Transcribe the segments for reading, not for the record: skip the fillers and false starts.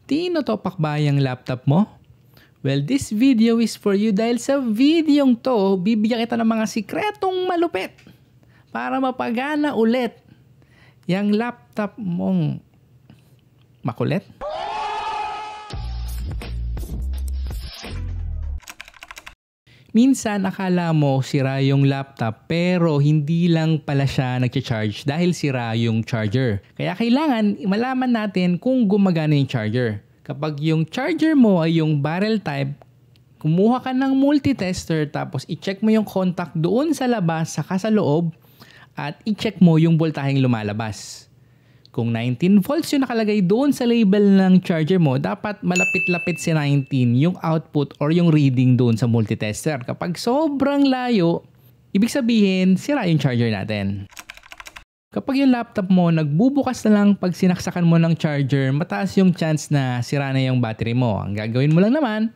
Tinotopak ba yung laptop mo? Well, this video is for you dahil sa videong to, bibigyan kita ng mga sikretong malupit para mapagana ulit yung laptop mong makulit. Minsan akala mo sira yung laptop pero hindi lang pala siya nag-charge dahil sira yung charger. Kaya kailangan malaman natin kung gumagana yung charger. Kapag yung charger mo ay yung barrel type, kumuha ka ng multitester tapos i-check mo yung contact doon sa labas saka sa loob at i-check mo yung voltaheng lumalabas. Kung 19 volts yung nakalagay doon sa label ng charger mo, dapat malapit-lapit si 19 yung output or yung reading doon sa multitester. Kapag sobrang layo, ibig sabihin, sira yung charger natin. Kapag yung laptop mo nagbubukas na lang pag sinaksakan mo ng charger, mataas yung chance na sira na yung battery mo. Ang gagawin mo lang naman,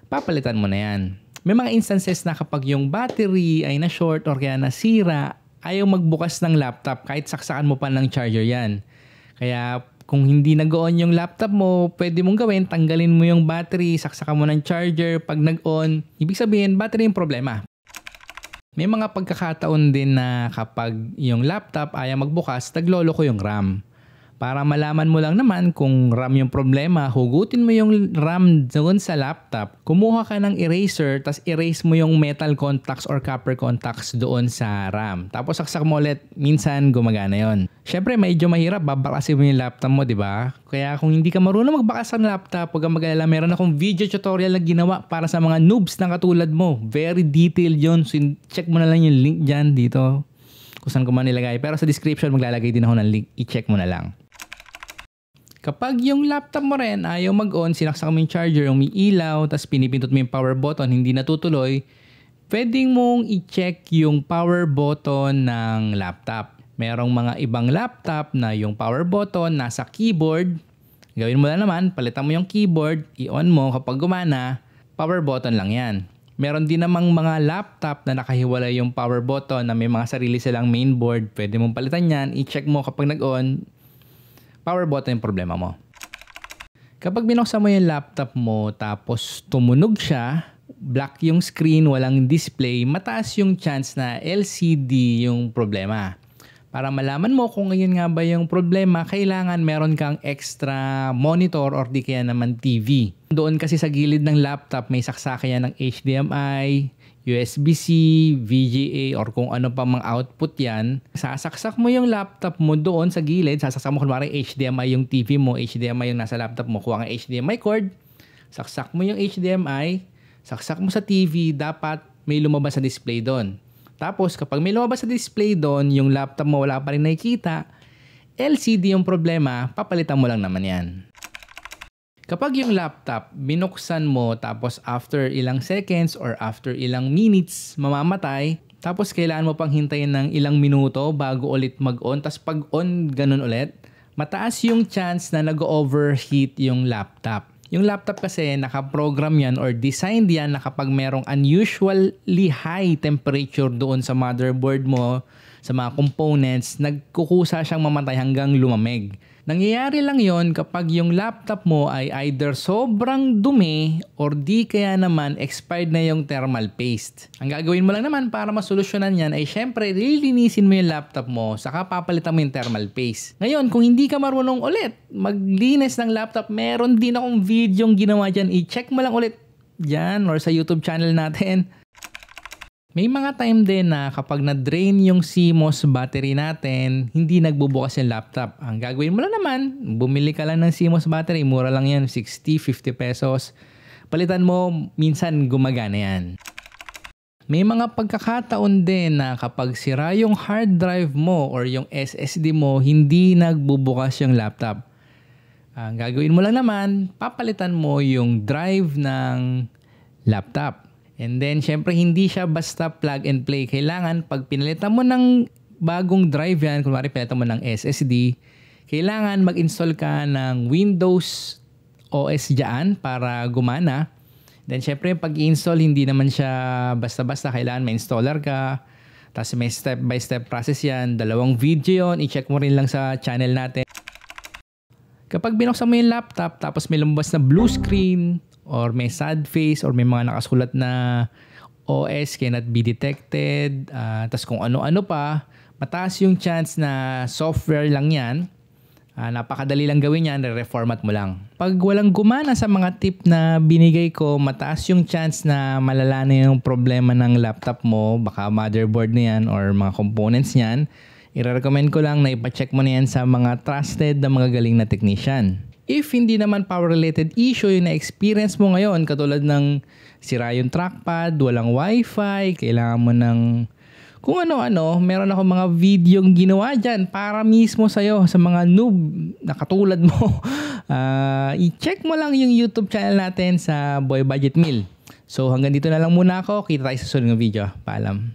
papalitan mo na yan. May mga instances na kapag yung battery ay na-short or kaya nasira, ayaw magbukas ng laptop kahit saksakan mo pa ng charger yan. Kaya kung hindi nag-on yung laptop mo, pwede mong gawin, tanggalin mo yung battery, saksakan mo ng charger. Pag nag-on, ibig sabihin battery yung problema. May mga pagkakataon din na kapag yung laptop ayaw magbukas, nagloloko yung RAM. Para malaman mo lang naman kung RAM yung problema, hugutin mo yung RAM doon sa laptop, kumuha ka ng eraser, tas erase mo yung metal contacts or copper contacts doon sa RAM. Tapos saksak mo ulit, minsan gumagana yon. Syempre medyo mahirap, babakasin mo yung laptop mo, di ba? Kaya kung hindi ka marunong magbakas ng laptop, huwag kang mag-alala, meron akong video tutorial na ginawa para sa mga noobs na katulad mo. Very detailed yon. So check mo na lang yung link dyan dito kung saan ko man nilagay. Pero sa description maglalagay din ako ng link, i-check mo na lang. Kapag yung laptop mo rin ayaw mag-on, sinaksak mo yung charger, umiilaw, tapos pinipindot mo yung power button, hindi natutuloy, pwedeng mong i-check yung power button ng laptop. Merong mga ibang laptop na yung power button nasa keyboard. Gawin mo lang naman, palitan mo yung keyboard, i-on mo, kapag gumana, power button lang yan. Meron din namang mga laptop na nakahiwalay yung power button na may mga sarili silang mainboard. Pwede mong palitan yan, i-check mo kapag nag-on, power button yung problema mo. Kapag binuksan mo yung laptop mo tapos tumunog siya, black yung screen, walang display, mataas yung chance na LCD yung problema. Para malaman mo kung ngayon nga ba yung problema, kailangan meron kang extra monitor or di kaya naman TV. Doon kasi sa gilid ng laptop may saksakan yan ng HDMI, USB-C, VGA or kung ano pa mga output yan. Sasaksak mo yung laptop mo doon sa gilid. Sasaksak mo kunwari HDMI yung TV mo, HDMI yung nasa laptop mo. Kuha kang HDMI cord, saksak mo yung HDMI, saksak mo sa TV, dapat may lumabas sa display doon. Tapos kapag may lumabas sa display doon, yung laptop mo wala pa rin nakikita, LCD yung problema, papalitan mo lang naman yan. Kapag yung laptop binuksan mo tapos after ilang seconds or after ilang minutes mamamatay, tapos kailangan mo pang hintayin ng ilang minuto bago ulit mag-on, tapos pag on ganun ulit, mataas yung chance na nag-overheat yung laptop. Yung laptop kasi nakaprogram yan or designed yan na kapag merong unusually high temperature doon sa motherboard mo, sa mga components, nagkukusa siyang mamatay hanggang lumamig. Nangyayari lang yon kapag yung laptop mo ay either sobrang dumi or di kaya naman expired na yung thermal paste. Ang gagawin mo lang naman para masolusyonan yan ay syempre lilinisin mo yung laptop mo saka papalitan mo yung thermal paste. Ngayon, kung hindi ka marunong ulit maglinis ng laptop, meron din akong video ginawa dyan. I-check mo lang ulit dyan or sa YouTube channel natin. May mga time din na kapag na-drain yung CMOS battery natin, hindi nagbubukas yung laptop. Ang gagawin mo lang naman, bumili ka lang ng CMOS battery, mura lang yan, 60, 50 pesos. Palitan mo, minsan gumagana yan. May mga pagkakataon din na kapag sira yung hard drive mo or yung SSD mo, hindi nagbubukas yung laptop. Ang gagawin mo lang naman, papalitan mo yung drive ng laptop. And then, syempre, hindi siya basta plug and play. Kailangan, pag pinalitan mo ng bagong drive yan, kunwari pinalitan mo ng SSD, kailangan mag-install ka ng Windows OS dyan para gumana. Then, syempre, pag i-install, hindi naman siya basta-basta. Kailangan may installer ka. Tapos, may step-by-step process yan. 2 video yun. I-check mo rin lang sa channel natin. Kapag binuksan mo yung laptop tapos may lumabas na blue screen or may sad face or may mga nakasulat na OS cannot be detected, tapos kung ano-ano pa, mataas yung chance na software lang yan. Napakadali lang gawin yan, re-reformat mo lang. Pag walang gumana sa mga tip na binigay ko, mataas yung chance na malala na yung problema ng laptop mo, baka motherboard na yan or mga components niyan. I-recommend ko lang na ipacheck mo na yan sa mga trusted na mga galing na technician. If hindi naman power-related issue yung na-experience mo ngayon, katulad ng sira yung trackpad, walang wifi, kailangan mo ng kung ano-ano, meron ako mga videong ginawa dyan para mismo sa'yo, sa mga noob na katulad mo. I-check mo lang yung YouTube channel natin sa Boy Budget Meal. So hanggang dito na lang muna ako. Kita tayo sa susunod ng video. Paalam.